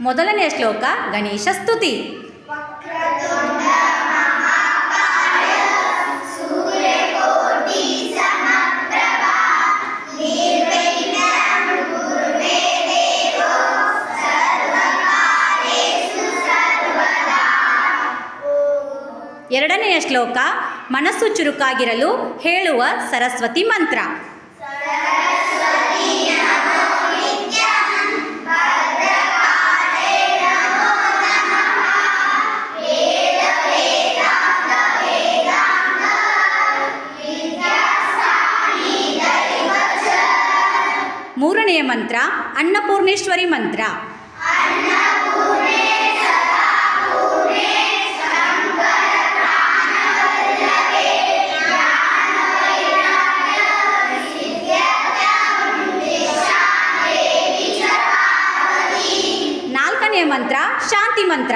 ಮೊದಲನೆಯ ಶ್ಲೋಕ ಗಣೇಶ ಸ್ತುತಿ. ಎರಡನೆಯ ಶ್ಲೋಕ ಮನಸ್ಸು ಚುರುಕಾಗಿರಲು ಹೇಳುವ ಸರಸ್ವತಿ ಮಂತ್ರ. ಮೂರನೆಯ ಮಂತ್ರ ಅನ್ನಪೂರ್ಣೇಶ್ವರಿ ಮಂತ್ರ. ನಾಲ್ಕನೆಯ ಮಂತ್ರ ಶಾಂತಿ ಮಂತ್ರ.